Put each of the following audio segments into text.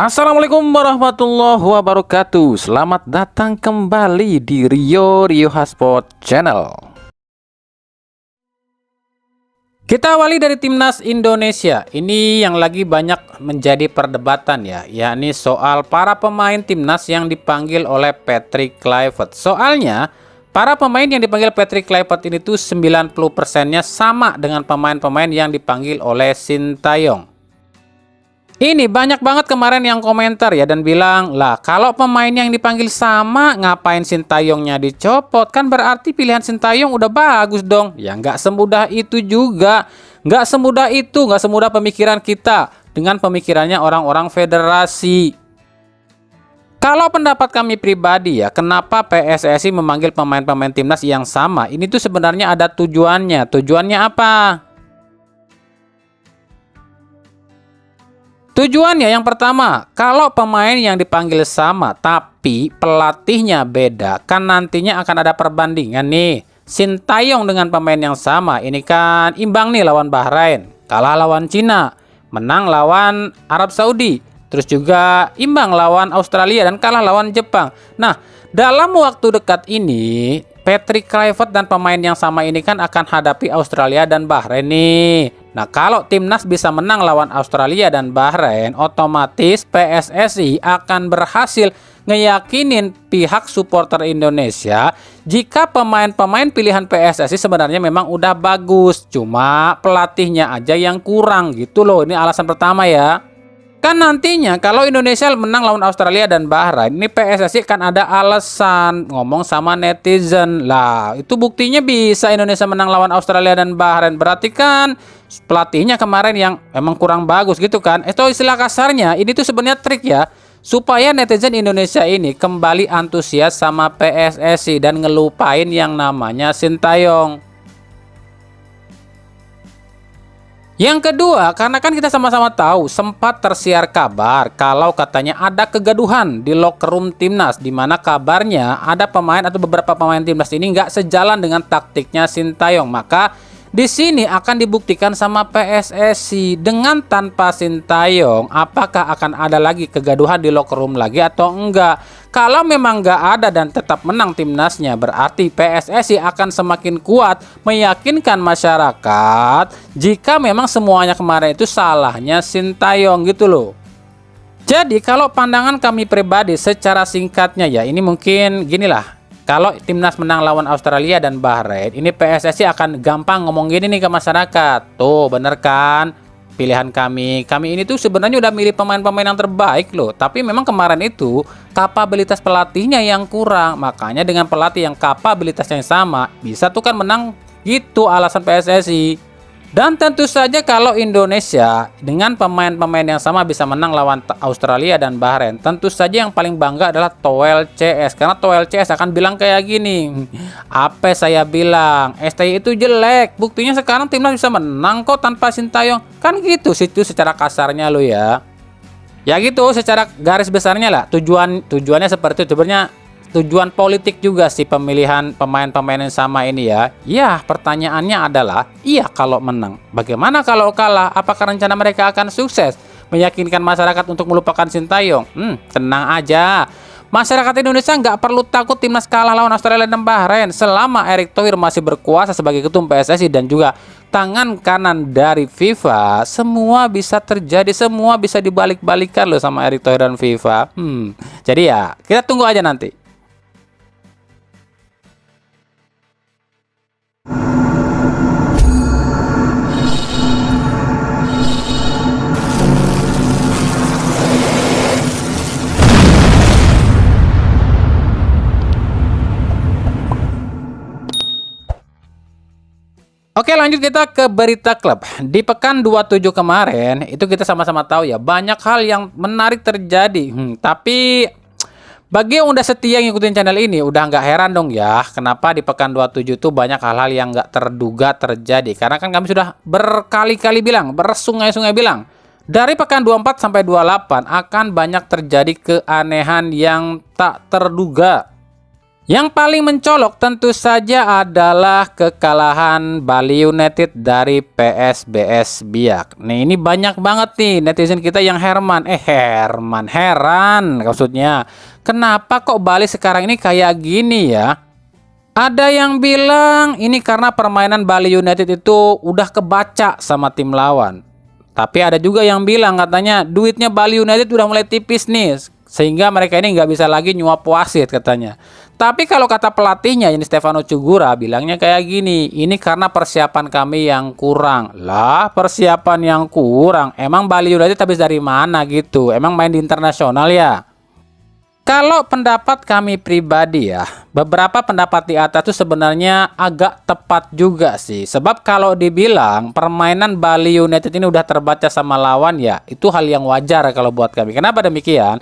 Assalamualaikum warahmatullahi wabarakatuh. Selamat datang kembali di Rio Hotspot Channel. Kita awali dari timnas Indonesia. Ini yang lagi banyak menjadi perdebatan ya, yakni soal para pemain timnas yang dipanggil oleh Patrick Kluivert. Soalnya para pemain yang dipanggil Patrick Kluivert ini tuh 90%-nya sama dengan pemain-pemain yang dipanggil oleh Sintayong. Ini banyak banget kemarin yang komentar ya dan bilang, lah kalau pemain yang dipanggil sama ngapain Sintayongnya dicopot? Kan berarti pilihan Sintayong udah bagus dong. Ya nggak semudah itu juga. Nggak semudah itu, nggak semudah pemikiran kita dengan pemikirannya orang-orang federasi. Kalau pendapat kami pribadi ya, kenapa PSSI memanggil pemain-pemain timnas yang sama? Ini tuh sebenarnya ada tujuannya. Tujuannya apa? Tujuannya yang pertama, kalau pemain yang dipanggil sama tapi pelatihnya beda, kan nantinya akan ada perbandingan nih. Sintayong dengan pemain yang sama, ini kan imbang nih lawan Bahrain, kalah lawan Cina, menang lawan Arab Saudi, terus juga imbang lawan Australia dan kalah lawan Jepang. Nah, dalam waktu dekat ini Patrick Kluivert dan pemain yang sama ini kan akan hadapi Australia dan Bahrain nih. Nah, kalau timnas bisa menang lawan Australia dan Bahrain, otomatis PSSI akan berhasil ngeyakinin pihak supporter Indonesia jika pemain-pemain pilihan PSSI sebenarnya memang udah bagus, cuma pelatihnya aja yang kurang gitu loh. Ini alasan pertama ya. Kan nantinya kalau Indonesia menang lawan Australia dan Bahrain, ini PSSI kan ada alasan ngomong sama netizen. Lah, itu buktinya bisa Indonesia menang lawan Australia dan Bahrain. Berarti kan pelatihnya kemarin yang emang kurang bagus gitu kan. Itu istilah kasarnya, ini tuh sebenarnya trik ya. Supaya netizen Indonesia ini kembali antusias sama PSSI dan ngelupain yang namanya Sintayong. Yang kedua, karena kan kita sama-sama tahu sempat tersiar kabar kalau katanya ada kegaduhan di locker room timnas, di mana kabarnya ada pemain atau beberapa pemain timnas ini nggak sejalan dengan taktiknya Sintayong. Maka di sini akan dibuktikan sama PSSI dengan tanpa Sintayong, apakah akan ada lagi kegaduhan di locker room lagi atau enggak. Kalau memang nggak ada dan tetap menang timnasnya, berarti PSSI akan semakin kuat meyakinkan masyarakat jika memang semuanya kemarin itu salahnya Sintayong gitu loh. Jadi kalau pandangan kami pribadi secara singkatnya ya, ini mungkin ginilah. Kalau timnas menang lawan Australia dan Bahrain, ini PSSI akan gampang ngomong gini nih ke masyarakat. Tuh bener kan? Pilihan kami ini tuh sebenarnya udah milih pemain-pemain yang terbaik loh. Tapi memang kemarin itu kapabilitas pelatihnya yang kurang. Makanya dengan pelatih yang kapabilitasnya yang sama, bisa tuh kan menang gitu alasan PSSI. Dan tentu saja kalau Indonesia dengan pemain-pemain yang sama bisa menang lawan Australia dan Bahrain, tentu saja yang paling bangga adalah Toel CS. Karena Toel CS akan bilang kayak gini, apa saya bilang, STI itu jelek, buktinya sekarang timnas bisa menang kok tanpa Sintayong. Kan gitu situ secara kasarnya lo ya. Ya gitu secara garis besarnya lah, tujuannya seperti itu. Sebenarnya tujuan politik juga sih pemilihan pemain-pemain yang sama ini ya. Ya, pertanyaannya adalah, iya kalau menang. Bagaimana kalau kalah? Apakah rencana mereka akan sukses? Meyakinkan masyarakat untuk melupakan Sintayong? Tenang aja. Masyarakat Indonesia nggak perlu takut timnas kalah lawan Australia dan Bahrain. Selama Erick Thohir masih berkuasa sebagai ketum PSSI dan juga tangan kanan dari FIFA, semua bisa terjadi, semua bisa dibalik-balikan loh sama Erick Thohir dan FIFA. Jadi ya, kita tunggu aja nanti. Oke, lanjut kita ke berita klub. Di pekan 27 kemarin, itu kita sama-sama tahu ya, banyak hal yang menarik terjadi. Tapi bagi yang udah setia ngikutin channel ini, udah nggak heran dong ya, kenapa di pekan 27 itu banyak hal-hal yang nggak terduga terjadi. Karena kan kami sudah berkali-kali bilang, bersungai-sungai bilang, dari pekan 24 sampai 28 akan banyak terjadi keanehan yang tak terduga. Yang paling mencolok tentu saja adalah kekalahan Bali United dari PSBS Biak. Nih ini banyak banget nih netizen kita yang heran maksudnya. Kenapa kok Bali sekarang ini kayak gini ya? Ada yang bilang ini karena permainan Bali United itu udah kebaca sama tim lawan. Tapi ada juga yang bilang katanya duitnya Bali United udah mulai tipis nih, sehingga mereka ini nggak bisa lagi nyuap wasit katanya. Tapi kalau kata pelatihnya ini Stefano Cugura bilangnya kayak gini, ini karena persiapan kami yang kurang. Lah persiapan yang kurang, emang Bali United habis dari mana gitu? Emang main di internasional ya? Kalau pendapat kami pribadi ya, beberapa pendapat di atas itu sebenarnya agak tepat juga sih. Sebab kalau dibilang permainan Bali United ini udah terbaca sama lawan ya, itu hal yang wajar kalau buat kami. Kenapa demikian?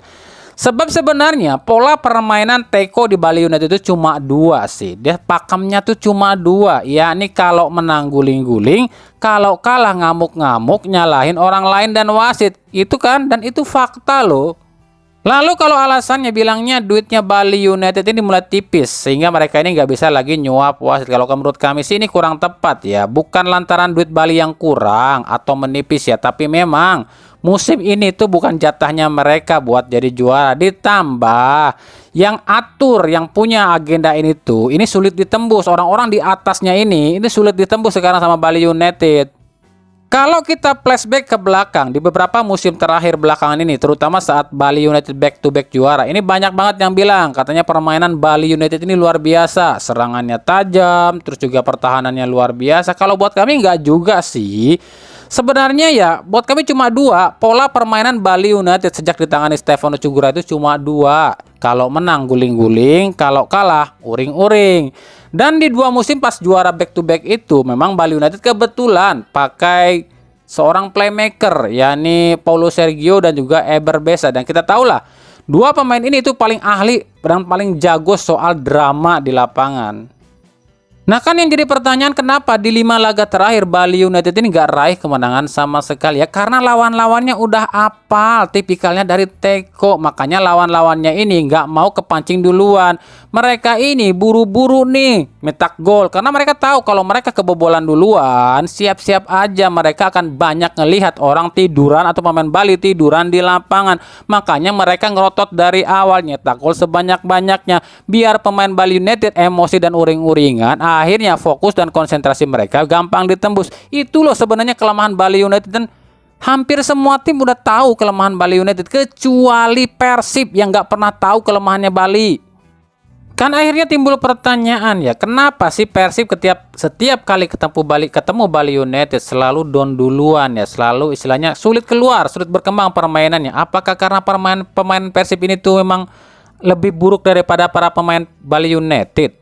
Sebab sebenarnya pola permainan Teko di Bali United itu cuma dua sih. Dia pakemnya tuh cuma dua. Yakni kalau menang guling-guling, kalau kalah ngamuk-ngamuk, nyalahin orang lain dan wasit. Itu kan, dan itu fakta loh. Lalu kalau alasannya bilangnya duitnya Bali United ini mulai tipis, sehingga mereka ini nggak bisa lagi nyuap wasit. Kalau menurut kami sih ini kurang tepat ya. Bukan lantaran duit Bali yang kurang atau menipis ya, tapi memang musim ini tuh bukan jatahnya mereka buat jadi juara. Ditambah yang atur, yang punya agenda ini tuh, ini sulit ditembus. Orang-orang di atasnya ini sulit ditembus sekarang sama Bali United. Kalau kita flashback ke belakang, di beberapa musim terakhir belakangan ini, terutama saat Bali United back to back juara, ini banyak banget yang bilang, katanya permainan Bali United ini luar biasa, serangannya tajam, terus juga pertahanannya luar biasa. Kalau buat kami nggak juga sih. Sebenarnya ya, buat kami cuma dua, pola permainan Bali United sejak ditangani Stefano Cugura itu cuma dua. Kalau menang guling-guling, kalau kalah uring-uring. Dan di dua musim pas juara back to back itu, memang Bali United kebetulan pakai seorang playmaker, yakni Paulo Sergio dan juga Eber Besa. Dan kita tahulah, dua pemain ini itu paling ahli dan paling jago soal drama di lapangan. Nah kan yang jadi pertanyaan, kenapa di 5 laga terakhir Bali United ini gak raih kemenangan sama sekali ya? Karena lawan-lawannya udah apal tipikalnya dari Teko. Makanya lawan-lawannya ini gak mau kepancing duluan. Mereka ini buru-buru nih mencetak gol, karena mereka tahu kalau mereka kebobolan duluan, siap-siap aja mereka akan banyak ngelihat orang tiduran atau pemain Bali tiduran di lapangan. Makanya mereka ngerotot dari awal, nyetak gol sebanyak-banyaknya biar pemain Bali United emosi dan uring-uringan, akhirnya fokus dan konsentrasi mereka gampang ditembus. Itu loh sebenarnya kelemahan Bali United, dan hampir semua tim udah tahu kelemahan Bali United kecuali Persib yang nggak pernah tahu kelemahannya Bali. Kan akhirnya timbul pertanyaan ya, kenapa sih Persib setiap kali ketemu Bali United selalu down duluan ya, selalu istilahnya sulit keluar, sulit berkembang permainannya. Apakah karena pemain Persib ini tuh memang lebih buruk daripada para pemain Bali United?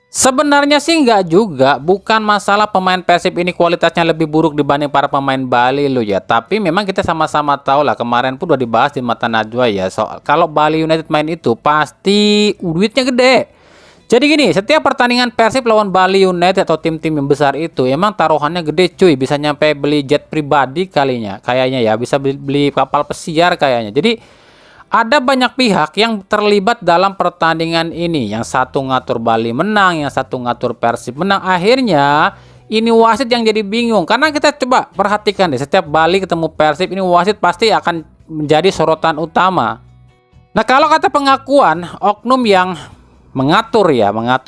Sebenarnya sih nggak juga, bukan masalah pemain Persib ini kualitasnya lebih buruk dibanding para pemain Bali lo ya. Tapi memang kita sama-sama tahu lah, kemarin pun udah dibahas di Mata Najwa ya, soal kalau Bali United main itu pasti duitnya gede. Jadi gini, setiap pertandingan Persib lawan Bali United atau tim-tim yang besar itu emang taruhannya gede cuy, bisa nyampe beli jet pribadi kayaknya ya, bisa beli kapal pesiar kayaknya. Jadi ada banyak pihak yang terlibat dalam pertandingan ini. Yang satu ngatur Bali menang, yang satu ngatur Persib menang. Akhirnya ini wasit yang jadi bingung. Karena kita coba perhatikan deh, setiap Bali ketemu Persib ini wasit pasti akan menjadi sorotan utama. Nah kalau kata pengakuan oknum yang mengatur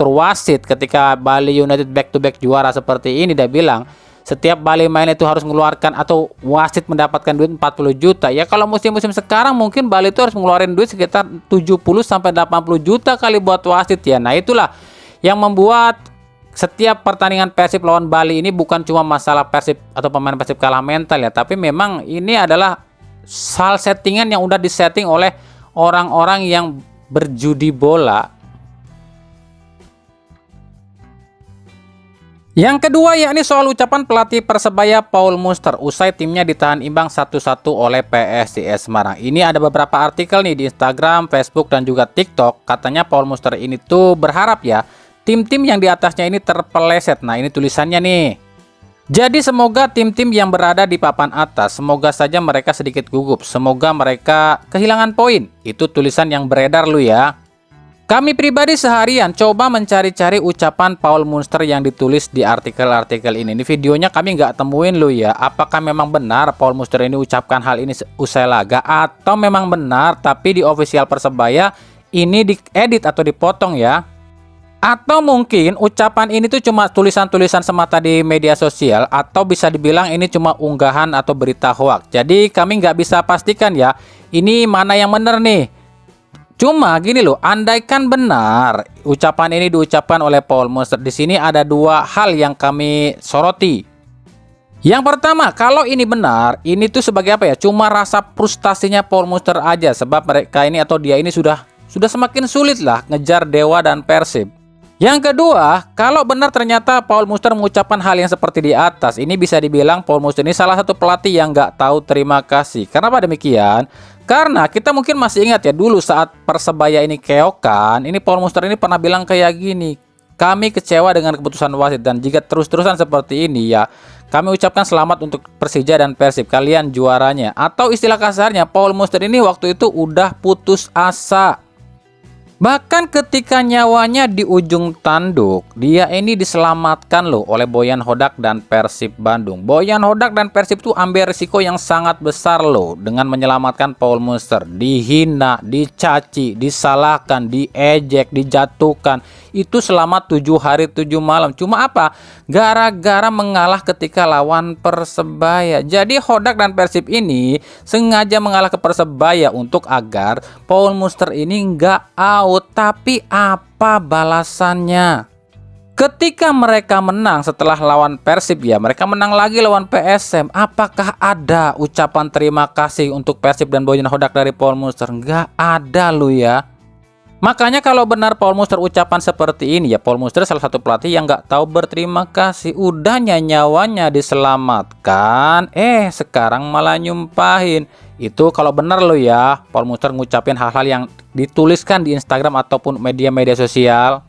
wasit ketika Bali United back to back juara seperti ini, dia bilang setiap Bali main itu harus mengeluarkan atau wasit mendapatkan duit 40 juta. Ya kalau musim-musim sekarang mungkin Bali itu harus mengeluarkan duit sekitar 70 sampai 80 juta kali buat wasit ya. Nah itulah yang membuat setiap pertandingan Persib lawan Bali ini bukan cuma masalah Persib atau pemain Persib kalah mental ya, tapi memang ini adalah hal settingan yang udah disetting oleh orang-orang yang berjudi bola. Yang kedua yakni soal ucapan pelatih Persebaya Paul Munster usai timnya ditahan imbang 1-1 oleh PSIS Semarang. Ini ada beberapa artikel nih di Instagram, Facebook dan juga TikTok. Katanya Paul Munster ini tuh berharap ya tim-tim yang di atasnya ini terpeleset. Nah ini tulisannya nih. Jadi semoga tim-tim yang berada di papan atas, semoga saja mereka sedikit gugup. Semoga mereka kehilangan poin. Itu tulisan yang beredar lu ya. Kami pribadi seharian coba mencari-cari ucapan Paul Munster yang ditulis di artikel-artikel ini. Ini videonya kami nggak temuin lo ya. Apakah memang benar Paul Munster ini ucapkan hal ini usai laga, atau memang benar tapi di official Persebaya ini diedit atau dipotong ya? Atau mungkin ucapan ini tuh cuma tulisan-tulisan semata di media sosial, atau bisa dibilang ini cuma unggahan atau berita hoax. Jadi kami nggak bisa pastikan ya, ini mana yang benar nih. Cuma gini loh, andaikan benar ucapan ini diucapkan oleh Paul Munster, di sini ada dua hal yang kami soroti. Yang pertama, kalau ini benar, ini tuh sebagai apa ya? Cuma rasa frustasinya Paul Munster aja, sebab mereka ini atau dia ini sudah semakin sulit lah ngejar Dewa dan Persib. Yang kedua, kalau benar ternyata Paul Munster mengucapkan hal yang seperti di atas, ini bisa dibilang Paul Munster ini salah satu pelatih yang nggak tahu terima kasih. Kenapa demikian? Karena kita mungkin masih ingat ya, dulu saat Persebaya ini keokan, ini Paul Munster ini pernah bilang kayak gini, kami kecewa dengan keputusan wasit, dan jika terus-terusan seperti ini ya, kami ucapkan selamat untuk Persija dan Persib, kalian juaranya. Atau istilah kasarnya, Paul Munster ini waktu itu udah putus asa. Bahkan ketika nyawanya di ujung tanduk, dia ini diselamatkan loh oleh Boyan Hodak dan Persib Bandung. Boyan Hodak dan Persib itu ambil risiko yang sangat besar loh dengan menyelamatkan Paul Munster. Dihina, dicaci, disalahkan, diejek, dijatuhkan. Itu selama 7 hari 7 malam. Cuma apa? Gara-gara mengalah ketika lawan Persebaya. Jadi Hodak dan Persib ini sengaja mengalah ke Persebaya untuk agar Paul Munster ini nggak out. Tapi apa balasannya? Ketika mereka menang setelah lawan Persib ya, mereka menang lagi lawan PSM. Apakah ada ucapan terima kasih untuk Persib dan Boyan Hodak dari Paul Munster? Nggak ada lu ya. Makanya kalau benar Paul Munster ucapan seperti ini ya, Paul Munster salah satu pelatih yang nggak tahu berterima kasih. Udah nyawanya diselamatkan, sekarang malah nyumpahin. Itu kalau benar lo ya, Paul Munster ngucapin hal-hal yang dituliskan di Instagram ataupun media-media sosial.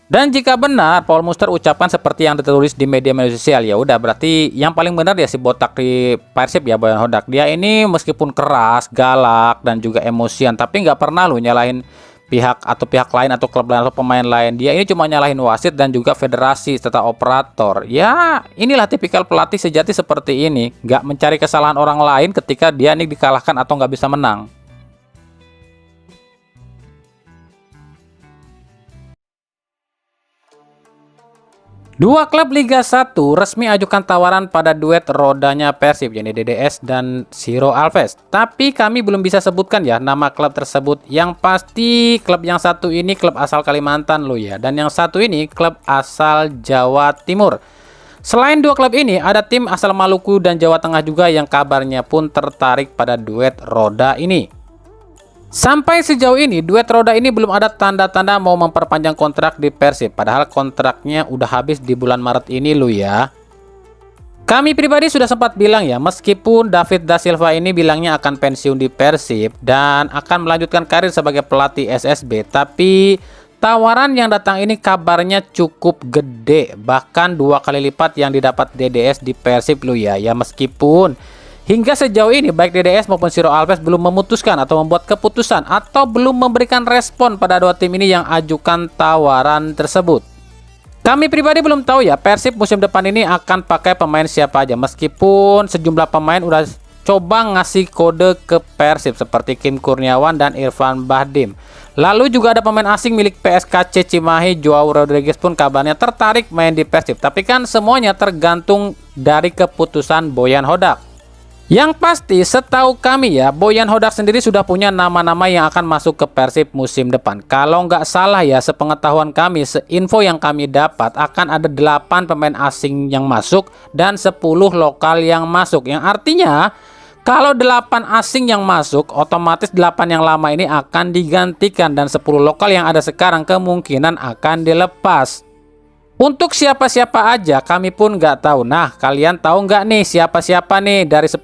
Dan jika benar Paul Munster ucapkan seperti yang ditulis di media-media sosial, ya udah berarti yang paling benar ya si botak di Persib ya, Boyan Hodak. Dia ini meskipun keras, galak dan juga emosian, tapi nggak pernah lo nyalahin pihak lain atau klub lain atau pemain lain. Dia ini cuma nyalahin wasit dan juga federasi serta operator. Ya inilah tipikal pelatih sejati seperti ini, nggak mencari kesalahan orang lain ketika dia ini dikalahkan atau nggak bisa menang. Dua klub Liga 1 resmi ajukan tawaran pada duet rodanya Persib, yakni DDS dan Ciro Alves. Tapi kami belum bisa sebutkan ya nama klub tersebut. Yang pasti klub yang satu ini klub asal Kalimantan lo ya, dan yang satu ini klub asal Jawa Timur. Selain dua klub ini, ada tim asal Maluku dan Jawa Tengah juga yang kabarnya pun tertarik pada duet roda ini. Sampai sejauh ini, duet roda ini belum ada tanda-tanda mau memperpanjang kontrak di Persib. Padahal kontraknya udah habis di bulan Maret ini lo ya. Kami pribadi sudah sempat bilang ya, meskipun David Da Silva ini bilangnya akan pensiun di Persib dan akan melanjutkan karir sebagai pelatih SSB, tapi tawaran yang datang ini kabarnya cukup gede, bahkan 2 kali lipat yang didapat DDS di Persib lo ya. Ya meskipun hingga sejauh ini baik DDS maupun Ciro Alves belum memutuskan atau membuat keputusan atau belum memberikan respon pada dua tim ini yang ajukan tawaran tersebut. Kami pribadi belum tahu ya Persib musim depan ini akan pakai pemain siapa aja, meskipun sejumlah pemain udah coba ngasih kode ke Persib seperti Kim Kurniawan dan Irfan Bahdim. Lalu juga ada pemain asing milik PSKC Cimahi, Joao Rodriguez pun kabarnya tertarik main di Persib. Tapi kan semuanya tergantung dari keputusan Boyan Hodak. Yang pasti setahu kami ya, Boyan Hodak sendiri sudah punya nama-nama yang akan masuk ke Persib musim depan. Kalau nggak salah ya, sepengetahuan kami, seinfo yang kami dapat, akan ada 8 pemain asing yang masuk dan 10 lokal yang masuk. Yang artinya kalau 8 asing yang masuk, otomatis 8 yang lama ini akan digantikan dan 10 lokal yang ada sekarang kemungkinan akan dilepas. Untuk siapa-siapa aja kami pun nggak tahu. Nah, kalian tahu nggak nih siapa-siapa nih dari 10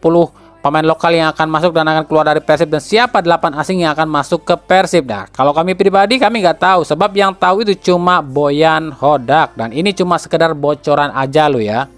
pemain lokal yang akan masuk dan akan keluar dari Persib, dan siapa 8 asing yang akan masuk ke Persib? Nah, kalau kami pribadi kami nggak tahu, sebab yang tahu itu cuma Boyan Hodak, dan ini cuma sekedar bocoran aja lo ya.